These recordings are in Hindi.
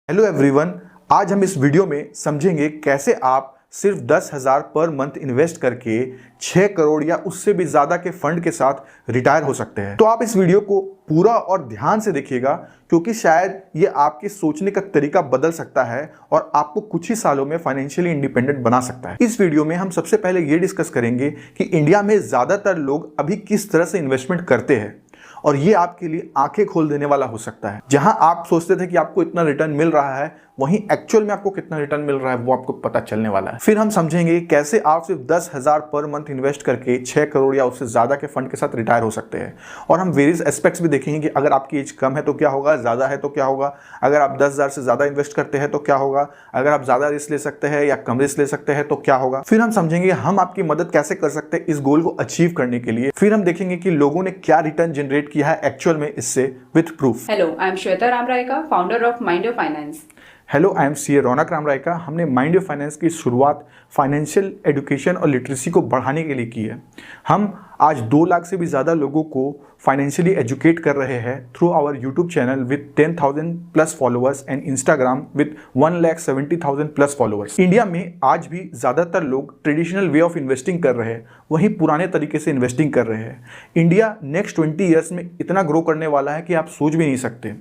हेलो एवरीवन, आज हम इस वीडियो में समझेंगे कैसे आप सिर्फ 10,000 पर मंथ इन्वेस्ट करके 6 करोड़ या उससे भी ज़्यादा के फंड के साथ रिटायर हो सकते हैं। तो आप इस वीडियो को पूरा और ध्यान से देखिएगा क्योंकि शायद ये आपके सोचने का तरीका बदल सकता है और आपको कुछ ही सालों में फाइनेंशियली इंडिपेंडेंट बना सकता है। इस वीडियो में हम सबसे पहले ये डिस्कस करेंगे कि इंडिया में ज़्यादातर लोग अभी किस तरह से इन्वेस्टमेंट करते हैं और ये आपके लिए आंखें खोल देने वाला हो सकता है। जहां आप सोचते थे कि आपको इतना रिटर्न मिल रहा है, वहीं एक्चुअल में आपको कितना रिटर्न मिल रहा है वो आपको पता चलने वाला है। फिर हम समझेंगे कैसे आप सिर्फ 10,000 पर मंथ इन्वेस्ट करके 6 करोड़ या उससे ज्यादा के फंड के साथ रिटायर हो सकते हैं। और हम वेरियस एस्पेक्ट्स भी देखेंगे कि अगर आपकी एज कम है तो क्या होगा, ज्यादा है तो क्या होगा, अगर आप 10,000 से ज्यादा इन्वेस्ट करते हैं तो क्या होगा, अगर आप ज्यादा रिस्क ले सकते हैं या कम रिस्क ले सकते हैं तो क्या होगा। फिर हम समझेंगे हम आपकी मदद कैसे कर सकते हैं इस गोल को अचीव करने के लिए। फिर हम देखेंगे कि लोगों ने क्या रिटर्न जनरेट किया है एक्चुअल में इससे with proof. Hello, I am Shweta Ramrayka, founder of Mind Your Finance. Hello, I am CA Raunak Ramrayka. हमने माइंड योर फाइनेंस की शुरुआत फाइनेंशियल एजुकेशन और लिटरेसी को बढ़ाने के लिए की है। हम आज 2 लाख से भी ज़्यादा लोगों को फाइनेंशियली एजुकेट कर रहे हैं through our YouTube channel with 10,000 plus followers and Instagram with 1,70,000 plus followers. India में आज भी ज़्यादातर लोग ट्रेडिशनल वे ऑफ इन्वेस्टिंग कर रहे हैं, वहीं पुराने तरीके से इन्वेस्टिंग कर रहे हैं। इंडिया नेक्स्ट 20 ईयर्स में इतना ग्रो करने वाला है कि आप सोच भी नहीं सकते,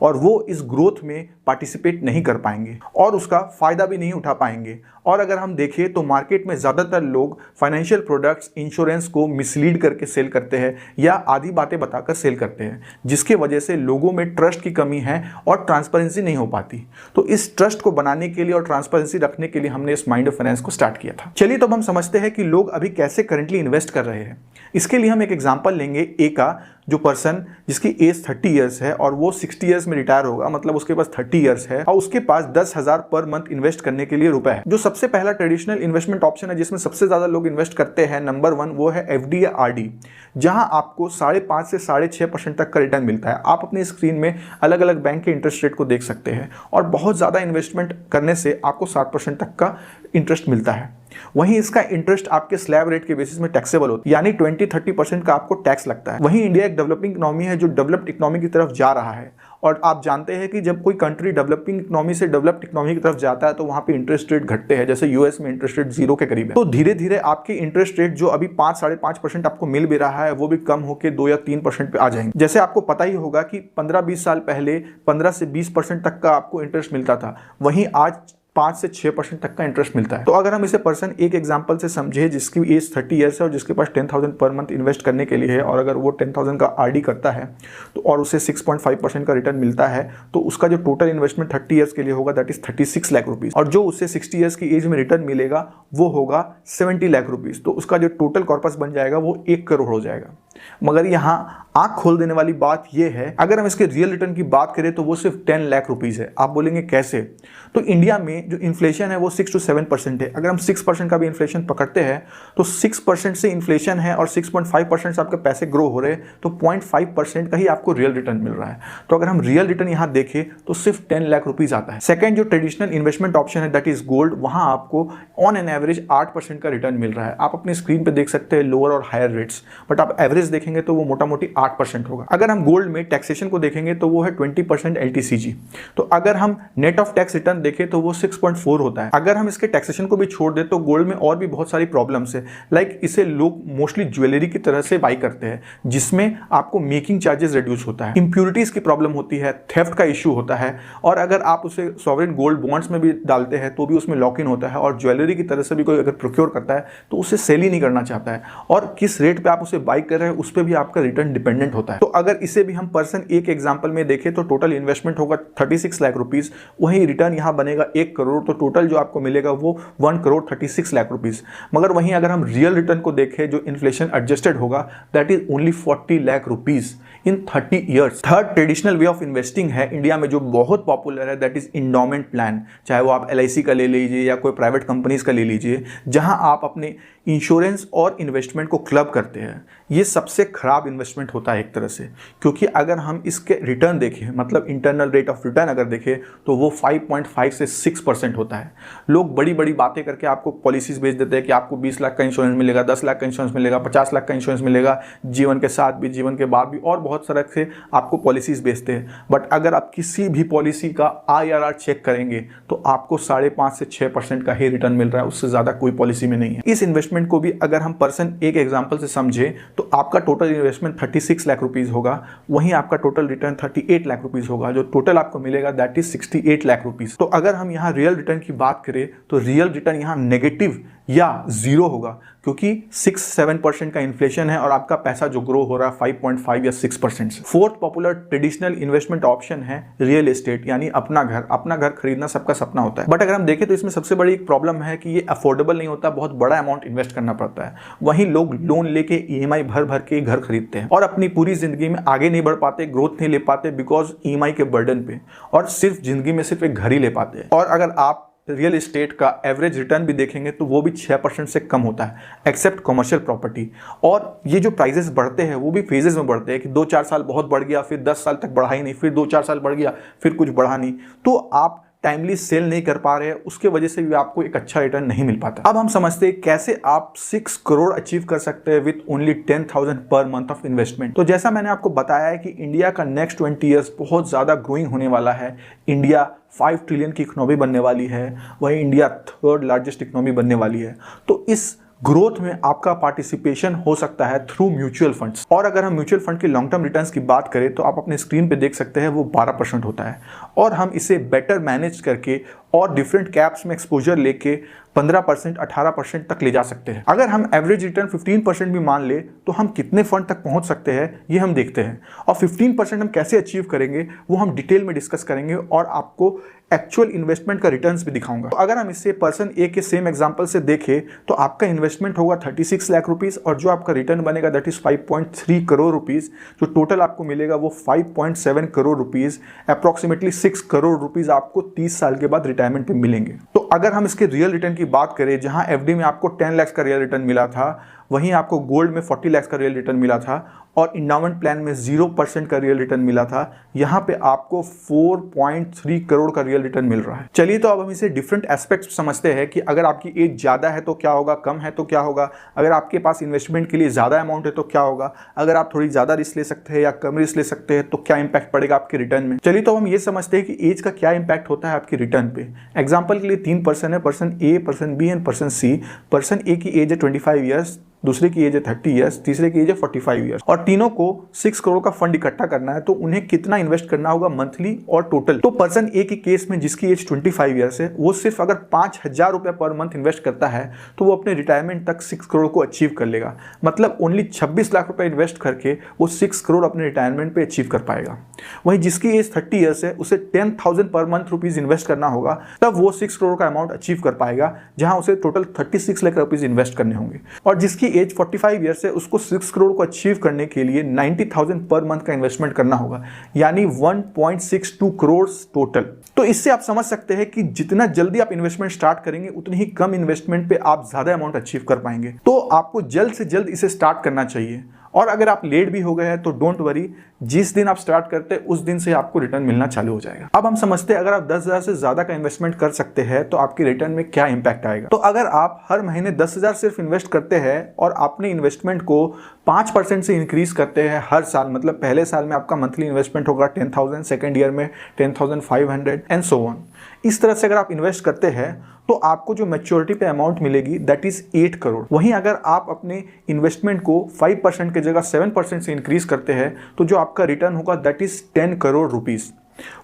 और वो इस ग्रोथ में पार्टिसिपेट नहीं कर पाएंगे और उसका फ़ायदा भी नहीं उठा पाएंगे। और अगर हम देखें तो मार्केट में ज़्यादातर लोग फाइनेंशियल प्रोडक्ट्स, इंश्योरेंस को मिसलीड करके सेल करते हैं या आधी बातें बताकर सेल करते हैं, जिसके वजह से लोगों में ट्रस्ट की कमी है और ट्रांसपेरेंसी नहीं हो पाती। तो इस ट्रस्ट को बनाने के लिए और ट्रांसपेरेंसी रखने के लिए हमने इस माइंड ऑफ फाइनेंस को स्टार्ट किया था। चलिए तो अब हम समझते हैं कि लोग अभी कैसे करंटली इन्वेस्ट कर रहे हैं। इसके लिए हम एक एग्जाम्पल लेंगे ए का, जो पर्सन जिसकी एज 30 ईयर्स है और वो 60 ईयर्स में रिटायर होगा, मतलब उसके पास 30 ईयर्स है और उसके पास 10,000 पर मंथ इन्वेस्ट करने के लिए रुपए है। जो सबसे पहला ट्रेडिशनल इन्वेस्टमेंट ऑप्शन है जिसमें सबसे ज्यादा लोग इन्वेस्ट करते हैं, नंबर 1 वो है एफडी या आरडी, जहां आपको 5.5 से 6.5% तक का रिटर्न मिलता है। आप अपनी स्क्रीन में अलग अलग बैंक के इंटरेस्ट रेट को देख सकते हैं और बहुत ज्यादा इन्वेस्टमेंट करने से आपको 7% तक का इंटरेस्ट मिलता है। वहीं इसका इंटरेस्ट आपके स्लैब रेट के बेसिस में टैक्सेबल होता है, यानी 20-30% का आपको टैक्स लगता है। वहीं इंडिया एक डेवलपिंग इकोनॉमी है जो डेवलप्ड इकोनॉमी की तरफ जा रहा है, और आप जानते हैं कि जब कोई कंट्री डेवलपिंग इकोनॉमी से डेवलप्ड इकोनॉमी की तरफ जाता है तो वहां पे इंटरेस्ट रेट घटते हैं। जैसे यूएस में इंटरेस्ट रेट 0 के करीब है। तो धीरे धीरे आपके इंटरेस्ट रेट जो अभी 5-5.5% आपको मिल भी रहा है, वो भी कम होकर 2 या 3% पे आ जाएंगे। जैसे आपको पता ही होगा कि 15-20 साल पहले 15 से 20% तक का आपको इंटरेस्ट मिलता था, वहीं आज 5 से 6% तक का इंटरेस्ट मिलता है। तो अगर हम इसे पर्सन एक एग्जांपल से समझे जिसकी एज 30 ईयर्स है और जिसके पास 10,000 पर मंथ इन्वेस्ट करने के लिए है, और अगर वो 10,000 का आरडी करता है तो और उसे 6.5% का रिटर्न मिलता है, तो उसका जो टोटल इन्वेस्टमेंट 30 ईयर्स के लिए होगा दैट इज 36 लाख रुपीज, और जो उससे 60 ईयर्स की एज में रिटर्न मिलेगा वो होगा 70 लाख रुपीज। तो उसका जो टोटल कॉर्पस बन जाएगा वो 1 करोड़ हो जाएगा। मगर यहाँ आंख खोल देने वाली बात यह है, अगर हम इसके रियल रिटर्न की बात करें तो वो सिर्फ 10 लाख रुपीज है। आप बोलेंगे कैसे? तो इंडिया में जो इन्फ्लेशन है वो 6 to 7% है। अगर हम 6% का भी इन्फ्लेशन पकड़ते हैं तो 6% से इन्फ्लेशन है और 6.5% से आपके पैसे ग्रो हो रहे हैं, तो 0.5% का ही आपको रियल रिटर्न मिल रहा है। तो अगर हम रियल रिटर्न यहाँ देखें तो सिर्फ 10 लाख रुपीज आता है। सेकेंड जो ट्रेडिशनल इन्वेस्टमेंट ऑप्शन है दैट इज गोल्ड, वहां आपको ऑन एन एवरेज 8% का रिटर्न मिल रहा है। आप अपनी स्क्रीन पे देख सकते हैं लोअर और हायर रेट्स, बट आप एवरेज देखेंगे तो वो मोटा मोटी 8% होगा। अगर हम गोल्ड में टैक्सेशन को देखेंगे तो वो है 20% LTCG। तो अगर हम नेट ऑफ टैक्स रिटर्न देखें तो वो 6.4 होता है। अगर हम इसके टैक्सेशन को भी छोड़ दे तो गोल्ड में और भी बहुत सारी प्रॉब्लम्स है, लाइक इसे लोग मोस्टली ज्वेलरी की तरह से बाई करते हैं, जिसमें आपको मेकिंग चार्जेस रिड्यूस होता है, इंप्योरिटीज की प्रॉब्लम होती है, थेफ्ट का इश्यू होता है, और अगर आप उसे सॉवरेन गोल्ड बॉन्ड्स में भी डालते हैं तो भी उसमें लॉक इन होता है, और ज्वेलरी की तरह से भी कोई अगर प्रोक्योर करता है तो उसे सेल ही नहीं करना चाहता है, और किस रेट पे आप उसे बाई कर रहे हैं उस पर भी आपका रिटर्न डिपेंडेंट होता है। तो अगर इसे भी हम पर्सन एक एग्जांपल में देखें तो टोटल इन्वेस्टमेंट होगा 36 लाख रुपीस, वहीं रिटर्न यहां बनेगा 1 करोड़, तो टोटल जो आपको मिलेगा वो 1 करोड़ 36 लाख रुपीस। मगर वहीं अगर हम रियल रिटर्न को देखें जो इन्फ्लेशन एडजस्टेड होगा that is only 40 lakh rupees in 30 years. Third traditional way of investing है इंडिया में जो बहुत पॉपुलर है दैट इज इंडोमेंट प्लान, चाहे वो आप LIC का ले लीजिए या कोई प्राइवेट कंपनीज का ले लीजिए, जहां आप अपने इंश्योरेंस और इन्वेस्टमेंट को क्लब करते हैं। ये सब सबसे खराब इन्वेस्टमेंट होता है एक तरह से, क्योंकि अगर हम इसके रिटर्न देखें, मतलब इंटरनल रेट ऑफ रिटर्न अगर देखें, तो वो 5.5 से 6% होता है। लोग बड़ी बड़ी बातें करके आपको पॉलिसीज बेच देते हैं कि आपको 20 लाख का इंश्योरेंस मिलेगा, 10 लाख का इंश्योरेंस मिलेगा, 50 लाख का इंश्योरेंस मिलेगा, जीवन के साथ भी, जीवन के बाद भी, और बहुत सारे से आपको पॉलिसीज बेचते हैं। बट अगर आप किसी भी पॉलिसी का IRR चेक करेंगे तो आपको 5.5 से 6% का ही रिटर्न मिल रहा है, उससे ज़्यादा कोई पॉलिसी में नहीं है। इस इन्वेस्टमेंट को भी अगर हम पर्सन एक एग्जाम्पल से समझे तो आपका टोटल इन्वेस्टमेंट 36 लाख रुपीज़ होगा, वहीं आपका टोटल रिटर्न 38 लाख रुपीज़ होगा। जो टोटल आपको मिलेगा दैट इज 68 लाख रुपीज़। तो अगर हम यहाँ रियल रिटर्न की बात करें तो रियल रिटर्न यहाँ नेगेटिव या जीरो होगा, क्योंकि 6-7% का इन्फ्लेशन है और आपका पैसा जो ग्रो हो रहा है 5.5 या 6% से। Fourth popular traditional investment option है रियल एस्टेट, यानी अपना घर। अपना घर खरीदना सबका सपना होता है, बट अगर हम देखें तो इसमें सबसे बड़ी एक प्रॉब्लम है कि ये अफोर्डेबल नहीं होता, बहुत बड़ा अमाउंट इन्वेस्ट करना पड़ता है। वहीं लोग लोन लेके EMI भर भर के घर खरीदते हैं और अपनी पूरी जिंदगी में आगे नहीं बढ़ पाते, ग्रोथ नहीं ले पाते बिकॉज EMI के बर्डन पे, और सिर्फ जिंदगी में सिर्फ एक घर ही ले पाते हैं। और अगर आप रियल एस्टेट का एवरेज रिटर्न भी देखेंगे तो वो भी 6% से कम होता है, एक्सेप्ट कमर्शियल प्रॉपर्टी। और ये जो प्राइजेस बढ़ते हैं वो भी फेजेस में बढ़ते हैं कि 2-4 साल बहुत बढ़ गया, फिर 10 साल तक बढ़ा ही नहीं, फिर 2-4 साल बढ़ गया, फिर कुछ बढ़ा नहीं। तो आप टाइमली सेल नहीं कर पा रहे हैं, उसके वजह से भी आपको एक अच्छा रिटर्न नहीं मिल पाता। अब हम समझते हैं कैसे आप 6 करोड़ अचीव कर सकते हैं with only 10,000 per month of investment. तो जैसा मैंने आपको बताया है कि इंडिया का नेक्स्ट 20 ईयर्स बहुत ज़्यादा ग्रोइंग होने वाला है। इंडिया 5 ट्रिलियन की इकोनॉमी बनने वाली है, वहीं इंडिया 3rd लार्जेस्ट इकोनॉमी बनने वाली है। तो इस ग्रोथ में आपका पार्टिसिपेशन हो सकता है थ्रू म्यूचुअल फंड्स। और अगर हम म्यूचुअल फंड के लॉन्ग टर्म रिटर्न्स की बात करें तो आप अपने स्क्रीन पे देख सकते हैं वो 12% होता है, और हम इसे बेटर मैनेज करके और डिफरेंट कैप्स में एक्सपोजर लेके 15%, 18% तक ले जा सकते हैं। अगर हम एवरेज रिटर्न 15% भी मान ले तो हम कितने फंड तक पहुंच सकते हैं ये हम देखते हैं, और 15% हम कैसे अचीव करेंगे वो हम डिटेल में डिस्कस करेंगे और आपको एक्चुअल इन्वेस्टमेंट का रिटर्न्स भी दिखाऊंगा। तो अगर हम इसे पर्सन ए के सेम एग्जांपल से देखें तो आपका इन्वेस्टमेंट होगा 36 लाख रुपीस, और जो आपका रिटर्न बनेगा दैट इज 5.3 करोड़ रुपीस। जो टोटल आपको मिलेगा वो 5.7 crore rupees, approximately 6 crore rupees आपको 30 साल के बाद रिटायरमेंट पे मिलेंगे। तो अगर हम इसके रियल रिटर्न की बात करें, जहां FD में आपको 10 लाख का रियल रिटर्न मिला था, वहीं आपको गोल्ड में 40 लाख का रियल रिटर्न मिला था, और इंडाउमेंट प्लान में 0% का रियल रिटर्न मिला था, यहाँ पे आपको 4.3 करोड़ का रियल रिटर्न मिल रहा है। चलिए तो अब हम इसे डिफरेंट एस्पेक्ट समझते हैं कि अगर आपकी एज ज़्यादा है तो क्या होगा, कम है तो क्या होगा, अगर आपके पास इन्वेस्टमेंट के लिए ज़्यादा अमाउंट है तो क्या होगा, अगर आप थोड़ी ज़्यादा रिस्क ले सकते हैं या कम रिस्क ले सकते हैं तो क्या इंपैक्ट पड़ेगा आपके रिटर्न में। चलिए तो हम ये समझते हैं कि एज का क्या इंपैक्ट होता है आपके रिटर्न पे। एग्जाम्पल के लिए 3 पर्सन है, person A, person B and person C. Person A की एज है 25 ईयर्स, दूसरे की एज है 30 ईयर्स, तीसरे की एज है 45 ईयर्स, और तीनों को 6 करोड़ का फंड इकट्ठा करना है। तो उन्हें कितना इन्वेस्ट करना होगा मंथली और टोटल। तो पर्सन ए के केस में जिसकी एज 25 ईयर्स है, वो सिर्फ अगर 5,000 रुपये पर मंथ इन्वेस्ट करता है तो वो अपने रिटायरमेंट तक 6 करोड़ को अचीव कर लेगा। मतलब ओनली 26 लाख रुपए इन्वेस्ट करके वो 6 करोड़ अपने रिटायरमेंट पे अचीव कर पाएगा। वहीं जिसकी एज 30 ईयर्स है, उसे 10,000 पर मंथ रुपीज इन्वेस्ट करना होगा, तब वो 6 करोड़ का अमाउंट अचीव कर पाएगा, जहां उसे टोटल 36 लाख रुपीज इन्वेस्ट करने होंगे। और जिसकी एज 45 ईयर्स है, उसको 6 करोड़ को अचीव करने के लिए 90,000 पर मंथ का इन्वेस्टमेंट करना होगा, यानी 1.62 करोड़ टोटल। तो इससे आप समझ सकते हैं कि जितना जल्दी आप इन्वेस्टमेंट स्टार्ट करेंगे उतनी ही कम इन्वेस्टमेंट पे आप ज्यादा अमाउंट अचीव कर पाएंगे। तो आपको जल्द से जल्द इसे स्टार्ट करना चाहिए। और अगर आप लेट भी हो गए हैं तो डोंट वरी, जिस दिन आप स्टार्ट करते हैं उस दिन से आपको रिटर्न मिलना चालू हो जाएगा। अब हम समझते हैं अगर आप 10,000 से ज्यादा का इन्वेस्टमेंट कर सकते हैं तो आपके रिटर्न में क्या इंपैक्ट आएगा। तो अगर आप हर महीने 10,000 सिर्फ इन्वेस्ट करते हैं और अपने इन्वेस्टमेंट को 5% से इंक्रीज करते हैं हर साल, मतलब पहले साल में आपका मंथली इन्वेस्टमेंट होगा 10,000, सेकेंड ईयर में 10,500 एंड सो ऑन। इस तरह से अगर आप इन्वेस्ट करते हैं तो आपको जो मैच्योरिटी पे अमाउंट मिलेगी दैट इज 8 करोड़। वहीं अगर आप अपने इन्वेस्टमेंट को 5% की जगह 7% से इंक्रीज करते हैं तो जो आपका रिटर्न होगा दैट इज 10 करोड़ रुपीस।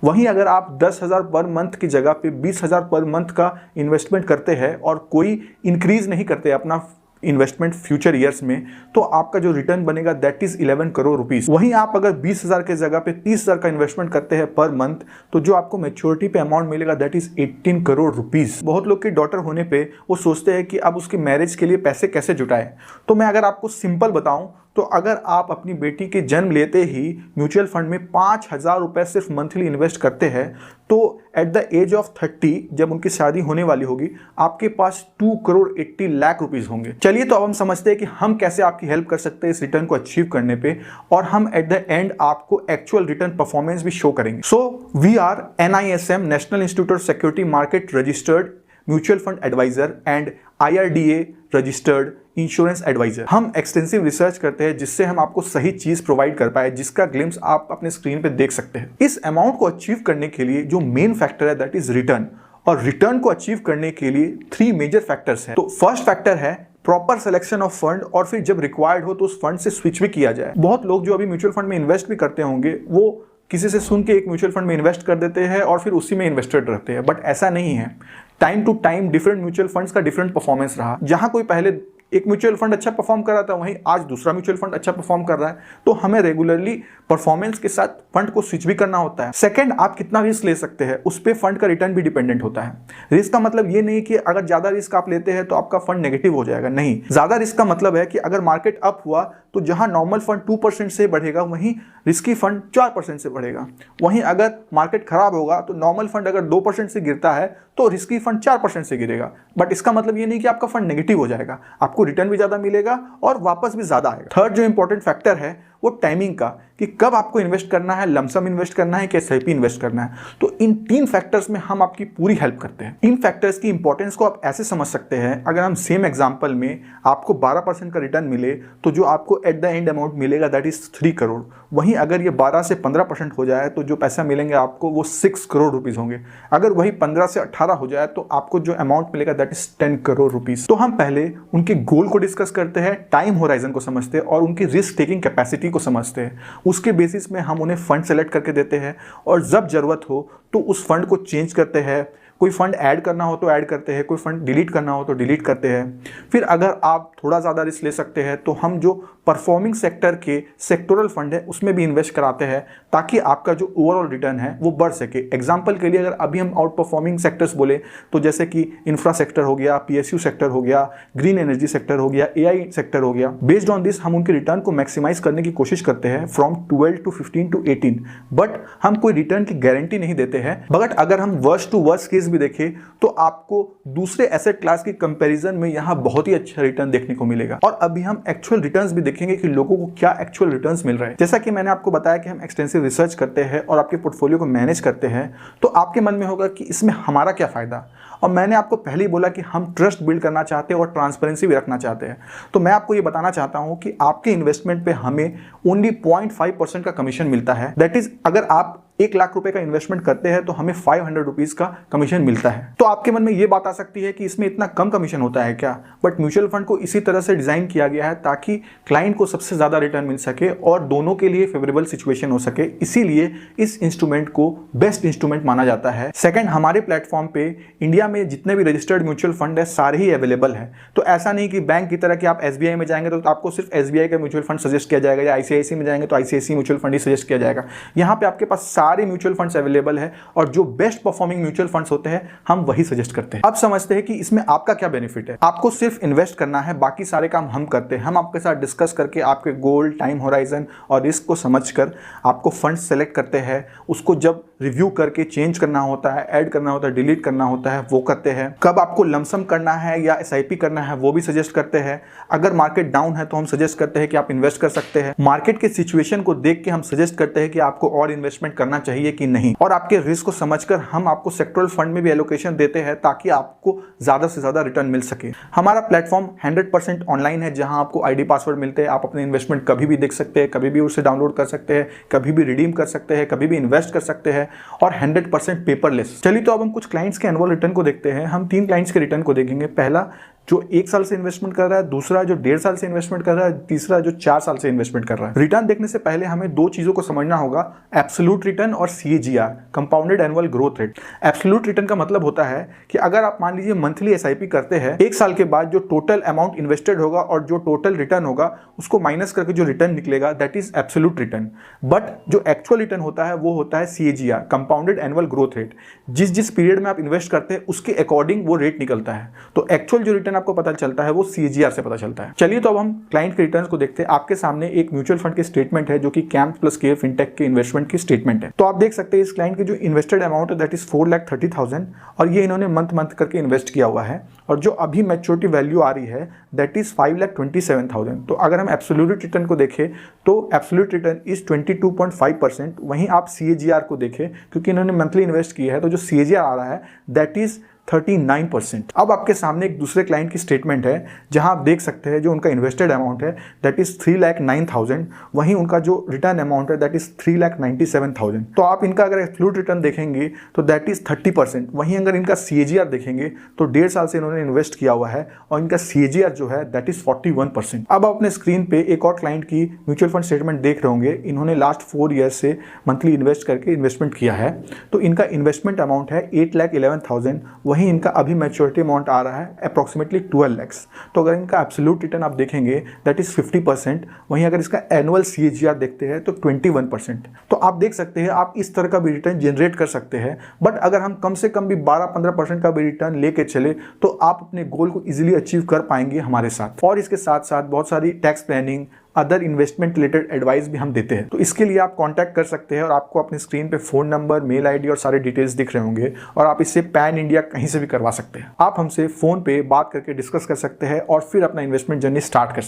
वहीं अगर आप 10,000 पर मंथ की जगह पे 20,000 पर मंथ का इन्वेस्टमेंट करते हैं और कोई इंक्रीज नहीं करते अपना इन्वेस्टमेंट फ्यूचर ईयर्स में, तो आपका जो रिटर्न बनेगा दैट इज 11 करोड़ रुपीस। वहीं आप अगर 20,000 के जगह पे 30,000 का इन्वेस्टमेंट करते हैं पर मंथ, तो जो आपको मैच्योरिटी पे अमाउंट मिलेगा दैट इज 18 करोड़ रुपीस। बहुत लोग की डॉटर होने पे वो सोचते हैं कि अब उसके मैरिज के लिए पैसे कैसे जुटाएं। तो मैं अगर आपको सिंपल बताऊं तो अगर आप अपनी बेटी के जन्म लेते ही म्यूचुअल फंड में 5,000 रुपये सिर्फ मंथली इन्वेस्ट करते हैं, तो एट द एज ऑफ 30 जब उनकी शादी होने वाली होगी, आपके पास 2,80,00,000 रुपीज़ होंगे। चलिए, तो अब हम समझते हैं कि हम कैसे आपकी हेल्प कर सकते हैं इस रिटर्न को अचीव करने पे, और हम एट द एंड आपको एक्चुअल रिटर्न परफॉर्मेंस भी शो करेंगे। So we are NISM national institute of security market registered mutual fund advisor and IRDA registered insurance advisor. हम एक्सटेंसिव रिसर्च करते हैं जिससे हम आपको सही चीज प्रोवाइड कर पाए, जिसका ग्लिम्स आप अपने स्क्रीन पे देख सकते हैं। इस अमाउंट को अचीव करने के लिए जो मेन फैक्टर है दैट इज रिटर्न, और रिटर्न को अचीव करने के लिए 3 मेजर फैक्टर्स हैं। तो फर्स्ट फैक्टर है प्रॉपर सिलेक्शन ऑफ फंड, और फिर जब रिक्वायर्ड हो तो उस फंड से स्विच भी किया जाए। बहुत लोग जो अभी म्यूचुअल फंड में इन्वेस्ट भी करते होंगे, वो किसी से सुन के एक म्यूचुअल फंड में इन्वेस्ट कर देते हैं और फिर उसी में इन्वेस्टेड रहते हैं, बट ऐसा नहीं है। Time to time different mutual funds का डिफरेंट परफॉर्मेंस रहा। जहां कोई पहले एक म्यूचुअल फंड अच्छा परफॉर्म कर रहा था, वहीं आज दूसरा म्यूचुअल फंड अच्छा परफॉर्म कर रहा है, तो हमें रेगुलरली परफॉर्मेंस के साथ फंड को स्विच भी करना होता है। सेकंड, आप कितना रिस्क ले सकते हैं, उस पर फंड का रिटर्न भी डिपेंडेंट होता है। रिस्क का मतलब ये नहीं कि अगर ज्यादा रिस्क आप लेते हैं तो आपका फंड नेगेटिव हो जाएगा, नहीं। ज्यादा रिस्क का मतलब है कि अगर मार्केट अप हुआ तो जहां नॉर्मल फंड 2% से बढ़ेगा, वहीं रिस्की फंड 4% से बढ़ेगा। वहीं अगर मार्केट खराब होगा तो नॉर्मल फंड अगर 2% से गिरता है तो रिस्की फंड 4% से गिरेगा। बट इसका मतलब ये नहीं कि आपका फंड नेगेटिव हो जाएगा, आपको रिटर्न भी ज्यादा मिलेगा और वापस भी ज्यादा आएगा। थर्ड जो इंपॉर्टेंट फैक्टर है वो टाइमिंग का, कि कब आपको इन्वेस्ट करना है, लमसम इन्वेस्ट करना है कि SIP इन्वेस्ट करना है। तो इन 3 फैक्टर्स में हम आपकी पूरी हेल्प करते हैं। इन फैक्टर्स की इंपॉर्टेंस को आप ऐसे समझ सकते हैं, अगर हम सेम एग्जांपल में आपको 12% का रिटर्न मिले तो जो आपको एट द एंड अमाउंट मिलेगा दैट इज 3 करोड़। वहीं अगर ये 12 से 15% हो जाए तो जो पैसा मिलेंगे आपको वो 6 करोड़ रुपीज होंगे। अगर वही 15 से 18 हो जाए तो आपको जो अमाउंट मिलेगा दैट इज 10 करोड़ रुपीज। तो हम पहले उनके गोल को डिस्कस करते हैं, टाइम होराइजन को समझते हैं और उनकी रिस्क टेकिंग कैपेसिटी को समझते हैं। उसके बेसिस में हम उन्हें फंड सेलेक्ट करके देते हैं, और जब जरूरत हो तो उस फंड को चेंज करते हैं। कोई फंड ऐड करना हो तो ऐड करते हैं, कोई फंड डिलीट करना हो तो डिलीट करते हैं। फिर अगर आप थोड़ा ज़्यादा रिस्क ले सकते हैं तो हम जो परफॉर्मिंग सेक्टर के सेक्टोरल फंड है उसमें भी इन्वेस्ट कराते हैं, ताकि आपका जो ओवरऑल रिटर्न है वो बढ़ सके। एग्जाम्पल के लिए अगर अभी हम आउट परफॉर्मिंग सेक्टर्स बोले तो जैसे कि इंफ्रा सेक्टर हो गया, PSU सेक्टर हो गया, ग्रीन एनर्जी सेक्टर हो गया, AI सेक्टर हो गया। बेस्ड ऑन दिस हम उनके रिटर्न को मैक्सिमाइज करने की कोशिश करते हैं फ्रॉम 12 to 15 to 18, बट हम कोई रिटर्न की गारंटी नहीं देते हैं। बट अगर हम वर्स्ट टू वर्स्ट केस भी देखें तो आपको दूसरे एसेट क्लास की कंपैरिजन में यहां बहुत ही अच्छा रिटर्न देखने को मिलेगा। और अभी हम एक्चुअल रिटर्न्स भी देखेंगे कि लोगों को क्या एक्चुअल रिटर्न्स मिल रहे हैं। जैसा कि मैंने आपको बताया कि हम एक्सटेंसिव रिसर्च करते हैं और आपके पोर्टफोलियो को मैनेज करते हैं, तो आपके मन में होगा कि इसमें हमारा क्या फायदा। और मैंने आपको पहले ही बोला कि हम ट्रस्ट बिल्ड करना चाहते हैं और ट्रांसपेरेंसी भी रखना चाहते हैं। तो मैं आपको ये बताना चाहता हूं कि आपके इन्वेस्टमेंट पे हमें ओनली 0.5% का कमीशन मिलता है। दैट इज, अगर आप 1 लाख रुपए का इन्वेस्टमेंट करते हैं तो हमें 500 रुपीज का कमीशन मिलता है। तो आपके मन में ये बात आ सकती है कि इसमें इतना कम कमीशन होता है क्या। बट म्यूचुअल फंड को इसी तरह से डिजाइन किया गया है ताकि क्लाइंट को सबसे ज्यादा रिटर्न मिल सके और दोनों के लिए फेवरेबल सिचुएशन हो सके। इसीलिए इस इंस्ट्रूमेंट को बेस्ट इंस्ट्रूमेंट माना जाता है। सेकंड, हमारे प्लेटफॉर्म पे इंडिया में जितने भी रजिस्टर्ड म्यूचुअल फंड है सारे ही अवेलेबल है। तो ऐसा नहीं कि बैंक की तरह कि आप SBI में जाएंगे तो आपको सिर्फ SBI का म्यूचुअल फंड सजेस्ट किया जाएगा, या ICICI में जाएंगे तो ICICI म्यूचुअल फंड ही सजेस्ट किया जाएगा। यहाँ पे आपके पास सारे म्यूचुअल फंड्स अवेलेबल है और जो बेस्ट परफॉर्मिंग म्यूचुअल फंड्स होते हैं हम वही सजेस्ट करते हैं। अब समझते हैं कि इसमें आपका क्या बेनिफिट है। आपको सिर्फ इन्वेस्ट करना है, बाकी सारे काम हम करते हैं। हम आपके साथ डिस्कस करके आपके गोल, टाइम होराइजन और रिस्क को समझकर आपको फंड सेलेक्ट करते हैं। उसको जब रिव्यू करके चेंज करना होता है, ऐड करना होता है, डिलीट करना होता है, वो करते हैं। कब आपको लमसम करना है या SIP करना है वो भी सजेस्ट करते हैं। अगर मार्केट डाउन है तो हम सजेस्ट करते हैं कि आप इन्वेस्ट कर सकते हैं। मार्केट के सिचुएशन को देख के हम सजेस्ट करते हैं कि आपको और इन्वेस्टमेंट करना चाहिए कि नहीं। और आपके रिस्क को समझकर हम आपको सेक्टरल फंड में भी एलोकेशन देते हैं ताकि आपको ज्यादा से ज्यादा रिटर्न मिल सके। हमारा प्लेटफॉर्म 100% ऑनलाइन है, जहां आपको ID पासवर्ड मिलते हैं। आप अपने इन्वेस्टमेंट कभी भी देख सकते हैं, कभी भी उसे डाउनलोड कर सकते हैं, कभी भी रिडीम कर सकते हैं, कभी भी इन्वेस्ट कर सकते हैं और 100% पेपरलेस। चलिए, तो अब हम कुछ क्लाइंट्स के एनुअल रिटर्न को देखते हैं। हम 3 क्लाइंट्स के रिटर्न को देखेंगे। पहला जो 1 साल से इन्वेस्टमेंट कर रहा है, दूसरा जो 1.5 साल से इन्वेस्टमेंट कर रहा है, तीसरा जो 4 साल से इन्वेस्टमेंट कर रहा है। रिटर्न देखने से पहले हमें 2 चीजों को समझना होगा, एब्सोल्यूट रिटर्न और CAGR, compounded annual growth rate. Absolute return का मतलब होता है कि अगर आप मान लीजिए मंथली SIP करते हैं, 1 साल के बाद जो टोटल अमाउंट इन्वेस्टेड होगा और जो टोटल रिटर्न होगा उसको माइनस करके जो रिटर्न निकलेगा that is absolute return. But जो एक्चुअल रिटर्न होता है वो होता है CAGR, compounded annual growth rate. जिस पीरियड में आप इन्वेस्ट करते हैं उसके अकॉर्डिंग वो रेट निकलता है। तो एक्चुअल जो रिटर्न आपको पता चलता है वो CAGR से पता चलता है। चलिए तो अब हम क्लाइंट के रिटर्न्स को देखते हैं। आपके सामने एक म्यूचुअल फंड की स्टेटमेंट है जो कि कैम्प प्लस केयर फिनटेक के इन्वेस्टमेंट की स्टेटमेंट है। तो आप देख सकते हैं इस क्लाइंट की जो इन्वेस्टेड अमाउंट है दैट इज 4,30,000 और ये इन्होंने मंथ करके इन्वेस्ट किया हुआ है और जो अभी मैच्योरिटी वैल्यू आ रही है दैट इज 5,27,000। तो अगर हम एब्सोल्यूट रिटर्न को देखें तो एब्सोल्यूट रिटर्न इज 22.5%। वहीं आप CAGR को देखें क्योंकि इन्होंने मंथली इन्वेस्ट किया है तो जो CAGR आ रहा है दैट इज 39%। अब आपके सामने एक दूसरे क्लाइंट की स्टेटमेंट है जहां आप देख सकते हैं जो उनका इन्वेस्टेड अमाउंट है दैट इज 3,09,000। वहीं उनका जो रिटर्न अमाउंट है दैट इज 3,97,000। तो आप इनका अगर एब्सोल्यूट रिटर्न देखेंगे तो दैट इज 30%। वहीं अगर इनका CAGR देखेंगे तो 1.5 साल से इन्होंने इन्वेस्ट किया हुआ है और इनका CAGR जो है दैट इज 41%। अब आप अपने स्क्रीन पे एक और क्लाइंट की म्यूचुअल फंड स्टेटमेंट देख रहे होंगे। इन्होंने लास्ट 4 ईयर्स से मंथली इन्वेस्ट करके इन्वेस्टमेंट किया है तो इनका इन्वेस्टमेंट अमाउंट है 8,11,000। वहीं इनका अभी मैच्योरिटी अमाउंट आ रहा है अप्रॉक्सीमेटली 12 लाख। तो अगर इनका एब्सोल्यूट रिटर्न आप देखेंगे दैट इज 50%। वहीं अगर इसका एनुअल CAGR देखते हैं तो 21%। तो आप देख सकते हैं आप इस तरह का भी रिटर्न जनरेट कर सकते हैं। बट अगर हम कम से कम भी 12-15% का भी रिटर्न लेके चले तो आप अपने गोल को इजीली अचीव कर पाएंगे हमारे साथ। और इसके साथ साथ बहुत सारी tax planning other investment related advice भी हम देते हैं। तो इसके लिए आप कांटेक्ट कर सकते हैं और आपको अपनी स्क्रीन पे फ़ोन नंबर, मेल आईडी और सारे डिटेल्स दिख रहे होंगे और आप इससे पैन इंडिया कहीं से भी करवा सकते हैं। आप हमसे फ़ोन पे बात करके डिस्कस कर सकते हैं और फिर अपना इन्वेस्टमेंट जर्नी स्टार्ट कर सकते हैं।